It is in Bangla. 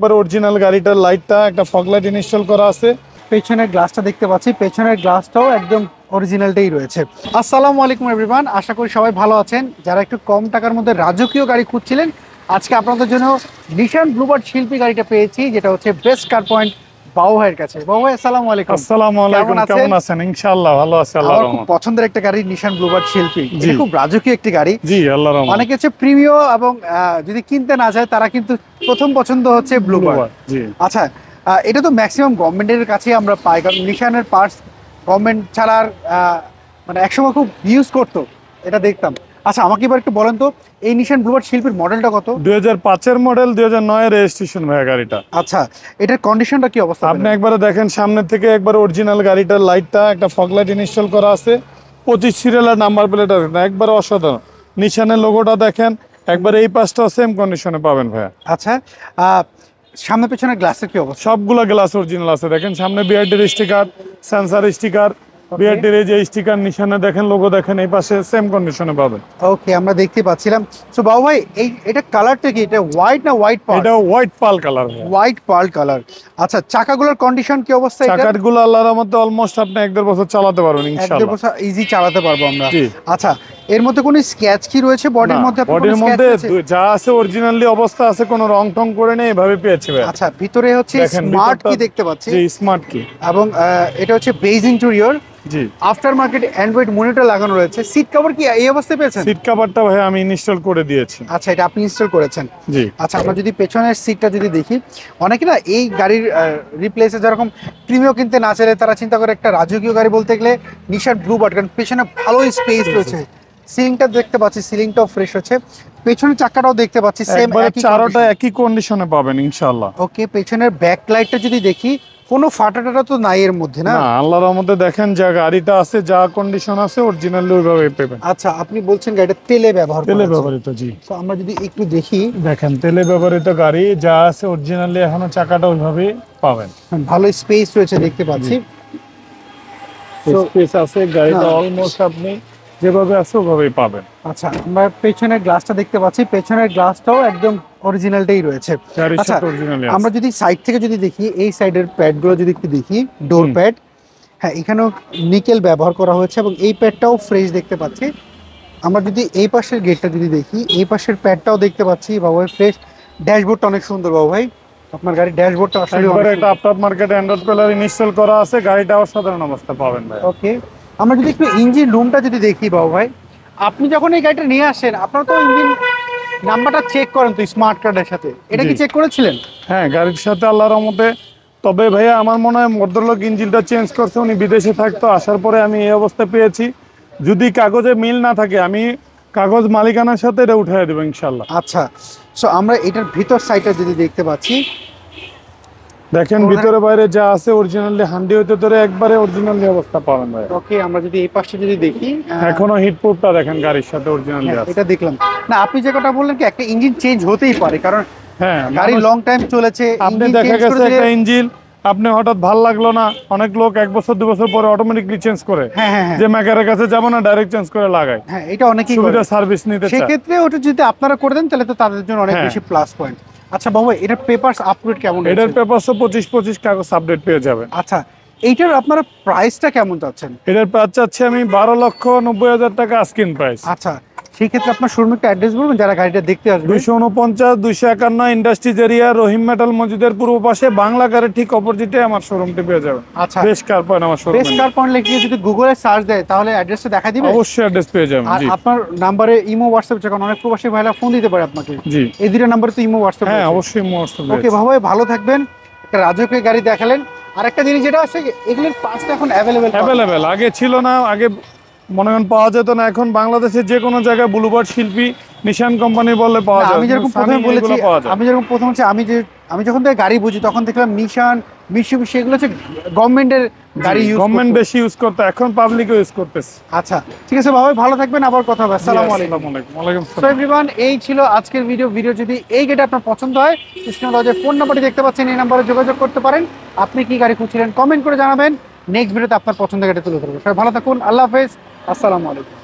একবার অরিজিনাল গাড়িটার লাইটটা একটা ফগ লাইট ইনস্টল করা আছে। পেছনের গ্লাসটা দেখতে পাচ্ছি, পেছনের গ্লাসটাও একদম অরিজিনালটাই রয়েছে। আসসালামু আলাইকুম এভরিওয়ান, আশা করি সবাই ভালো আছেন। যারা একটু কম টাকার মধ্যে রাজকীয় গাড়ি খুঁজছিলেন, আজকে আপনাদের জন্য নিশান ব্লুবার্ড শিল্পী গাড়িটা পেয়েছি, যেটা হচ্ছে বেস্ট কার পয়েন্ট বাবু ভাইয়ের কাছে। বাবু ভাই আসসালামু আলাইকুম। আসসালামু আলাইকুম, কেমন আছেন? ইনশাআল্লাহ ভালো আছি, আল্লাহর রহমতে। খুব পছন্দের একটা গাড়ি নিশান ব্লুবার্ড শিল্পী, এটা খুব রাজকীয় একটি গাড়ি। জি আল্লাহর রহমতে। অনেকে হচ্ছে প্রিমিয় এবং যদি কিনতে না যায় তারা কিন্তু প্রথম পছন্দ হচ্ছে ব্লুবার্ড। জি আচ্ছা, এটা তো ম্যাক্সিমাম গভর্নমেন্টের কাছে আমরা পাই, কারণ নিশানের পার্টস গভর্নমেন্ট ছাড়া মানে একসময় খুব ইউজ করতো, এটা দেখতাম। আচ্ছা, আমাকে এবার একটু বলেন তো, এই নিশান ব্লুবার্ড শিল্পীর মডেলটা কত? 2005 এর মডেল, 2009 এর রেজিস্ট্রেশন ভাই গাড়িটা। আচ্ছা, এটার কন্ডিশনটা কি অবস্থা? আপনি একবারে দেখেন সামনে থেকে, একবার অরিজিনাল গাড়িটার লাইটটা একটা ফগ লাইট ইনস্টল করা আছে, 25 সিরিয়ালের নাম্বার প্লেট আছে, একবারে অসাধারণ। নিশানের লোগোটা দেখেন, একবার এই পাশটা সেম কন্ডিশনে পাবেন ভাইয়া। আচ্ছা, সামনে পেছনের গ্লাসের কি অবস্থা? সবগুলো গ্লাস অরিজিনাল আছে। দেখেন সামনে বিআরটির স্টিকার, সেন্সর স্টিকার, বিআরটির এই যে স্টিকার, নিশানে দেখেন, লোগো দেখেন, এই পাশে সেম কন্ডিশনে পাবেন। ওকে, আমরা দেখতে পাচ্ছিলাম। সো বাবু ভাই, এটা কালারটা কি? এটা হোয়াইট না হোয়াইট পার্ল? এটা white pearl colour. White pearl colour. আচ্ছা, চাকাগুলোর কন্ডিশন কি অবস্থা? চাকাগুলো আল্লাহর রহমতে অলমোস্ট আপনি 1-1.5 বছর চালাতে পারবেন ইনশাআল্লাহ। 1-1.5 বছর ইজি চালাতে পারবো আমরা। আচ্ছা, এর মধ্যে কোনো স্ক্র্যাচ কি রয়েছে বডির মধ্যে? বডির মধ্যে যা আছে অরিজিনালি অবস্থা আছে, কোনো রং টং করে নেই, এভাবে পেয়েছে ভাই। আচ্ছা, ভিতরে হচ্ছে স্মার্ট কি দেখতে পাচ্ছি। জি, স্মার্ট কি, এবং এটা হচ্ছে বেজ ইন্টেরিয়র। জি, আফটার মার্কেট অ্যান্ড্রয়েড মনিটর লাগানো রয়েছে। সিট কভার কি এই অবস্থায় পেয়েছেন? সিট কভারটা ভাই আমি ইনস্টল করে দিয়েছি। আচ্ছা, এটা আপনি ইনস্টল করেছেন? জি। আচ্ছা, আমরা যদি পেছনের সিটটা যদি দেখি, অনেকে না এই গাড়ির রিপ্লেসে যেরকম প্রিমিয়াম কিনতে না চাইলে তারা চিন্তা করে একটা রাজকীয় গাড়ি বলতে গেলে নিশান ব্লুবার্ড, কারণ পেছনে ভালো স্পেস রয়েছে। সিলিংটা দেখতে পাচ্ছি, সিলিংটাও ফ্রেশ হচ্ছে। পেছনের চাকাটাও দেখতে পাচ্ছি সেম, একই চারোটা একই কন্ডিশনে পাবেন ইনশাআল্লাহ। ওকে, পেছনের ব্যাক লাইটটা যদি দেখি, কোনো ফাটাটা তো নাই এর মধ্যে, না? আল্লাহর রহমতে দেখেন যা গাড়িটা আছে, যা কন্ডিশন আছে অরিজিনালি ওইভাবে পাবেন। আচ্ছা, আপনি বলছেন গাড়িটা তেলে ব্যবহৃত। জি, তো আমরা যদি একটু দেখি, দেখেন তেলে ব্যবহৃত গাড়ি, যা আছে অরিজিনালি এখনো চাকাটা ওইভাবে পাবেন। ভালো স্পেস রয়েছে দেখতে পাচ্ছি। স্পেস আছে, গাড়িটা অলমোস্ট আপনি যেভাবে আছে ওভাবেই পাবেন। আচ্ছা, আমরা পেছনের গ্লাসটা দেখতে পাচ্ছি, পেছনের গ্লাসটাও একদম অরিজিনালটাই রয়েছে। আচ্ছা, আমরা যদি সাইড থেকে যদি দেখি, এই সাইডের প্যাডগুলো যদি একটু দেখি, ডোর প্যাড, হ্যাঁ, এখানেও নিকেল ব্যবহার করা হয়েছে এবং এই প্যাডটাও ফ্রেশ দেখতে পাচ্ছি। আমরা যদি এই পাশের গেটটা যদি দেখি, এই পাশের প্যাডটাও দেখতে পাচ্ছি বাবু ভাই ফ্রেশ। ড্যাশবোর্ডটা অনেক সুন্দর বাবু ভাই, আপনার গাড়ির ড্যাশবোর্ডটা আসলে একটা after market Android player install করা আছে, গাড়িটা অসাধারণ অবস্থা পাবেন ভাই। ওকে, আমরা যদি একটু ইঞ্জিন রুমটা যদি দেখি বাবু ভাই, আপনি যখন এই গাড়িটা নিয়ে আসেন আপনারা তো ইঞ্জিন নাম্বারটা চেক করেন তো স্মার্ট কার্ডের সাথে, এটা কি চেক করেছিলেন? হ্যাঁ, গাড়ির সাথে আল্লাহর রহমতে। তবে ভাইয়া আমার মনে হয় ভদ্রলোক ইঞ্জিনটা চেঞ্জ করছে, উনি বিদেশে থাকতো, আসার পরে আমি এই অবস্থা পেয়েছি। যদি কাগজে মিল না থাকে আমি কাগজ মালিকানার সাথে এটা উঠাই দেবো ইনশাল্লাহ। আচ্ছা, সো আমরা এটার ভিতর সাইডটা যদি দেখতে পাচ্ছি, দেখেন ভিতরে বাইরে যা আছে অরিজিনালি, হান্ডি হইতে ধরে একবারে অরিজিনালি অবস্থা পাবেন ভাই। ওকে, আমরা যদি এই পাশে যদি দেখি, এখনো হিটপ্রুফটা দেখেন গাড়ির সাথে অরিজিনালি আছে। এটা দেখলাম না, আপনি যে কথা বললেন কি একটা ইঞ্জিন চেঞ্জ হতেই পারে, কারণ হ্যাঁ, গাড়ি লং টাইম চলেছে, আপনি দেখা গেছে একটা ইঞ্জিন আপনি হঠাৎ ভালো লাগলো না, অনেক লোক 1 বছর 2 বছর পরে অটোমেটিকলি চেঞ্জ করে, যে মেকারের কাছে যাবো না, ডাইরেক্ট চেঞ্জ করে লাগায়। হ্যাঁ, এটা অনেকেই সুবিধা সার্ভিস নিতে চায়। সেক্ষেত্রে ওটা যদি আপনারা করে দেন তাহলে তো তাদের জন্য অনেক বেশি প্লাস পয়েন্ট। আচ্ছা বাবু, এটার পেপারস আপডেট কেমন? এটার পেপারসও 25 কাগজ আপডেট পেয়ে যাবেন। আচ্ছা, এইটার আপনারা প্রাইসটা কেমন চাচ্ছেন? এটার প্রাইস চাচ্ছি আমি 12,90,000 টাকা আস্কিং প্রাইস। আচ্ছা, সেই ক্ষেত্রে আপনার শোরুমে একটা অ্যাড্রেস বলবেন যারা গাড়িটা দেখতে আসবে। 249 251 ইন্ডাস্ট্রিজ এরিয়া, রহিম মেটাল মসজিদের পূর্ব পাশে, বাংলা গাড়ির ঠিক অপোজিটে আমার শোরুমটি পেয়ে যাবেন। আচ্ছা, বেস্ট কার পয়েন্ট আমার শোরুম। বেস্ট কার পয়েন্ট লিখে যদি গুগলে সার্চ দেয় তাহলে অ্যাড্রেসটা দেখা দিবে? অবশ্যই অ্যাড্রেস পেয়ে যাবেন। আর আপনার নম্বরে ইমো হোয়াটসঅ্যাপ, যখন অনেক প্রবাসী ভাইরা ফোন দিতে পারে আপনাকে, জি, এই দুটো নম্বরে তো ইমো হোয়াটসঅ্যাপ? হ্যাঁ, অবশ্যই ইমো হোয়াটসঅ্যাপ। ওকে ভাই, ভালো থাকবেন। একটা রাজকীয় গাড়ি দেখালেন। আর একটা জিনিস যেটা আছে, এগুলোর পার্টস এখন অ্যাভেলেবেল। আগে ছিল না, আগে মনে করেন পাওয়া যেত না, এখন বাংলাদেশের যে কোনো জায়গায় ব্লুবার্ড শিল্পী নিশান কোম্পানি বললে পাওয়া যায়। আমি যেরকম প্রথমে বলেছি, আমি যখন থেকে গাড়ি বুঝি তখন দেখলাম নিশান, মিৎসুবিশি, এগুলো হচ্ছে গভর্নমেন্টের গাড়ি, গভর্নমেন্ট বেশি ইউজ করতে, এখন পাবলিকও ইউজ করতেছে। আচ্ছা, ঠিক আছে ভাই, ভালো থাকবেন, আবার কথা হবে। আসসালামু আলাইকুম। সো এভরিওয়ান, এই ছিল আজকের ভিডিও যদি এই গাড়ি আপনার পছন্দ হয়, স্ক্রিনে যে ফোন নাম্বারটি দেখতে পাচ্ছেন, এই নাম্বারে যোগাযোগ করতে পারেন। আপনি কি গাড়ি খুঁজছিলেন কমেন্ট করে জানাবেন, নেক্সট ভিডিওতে আপনার পছন্দের গাড়ি তুলে ধরবো। সবাই ভালো থাকুন, আল্লাহ হাফেজ, আসসালামু আলাইকুম।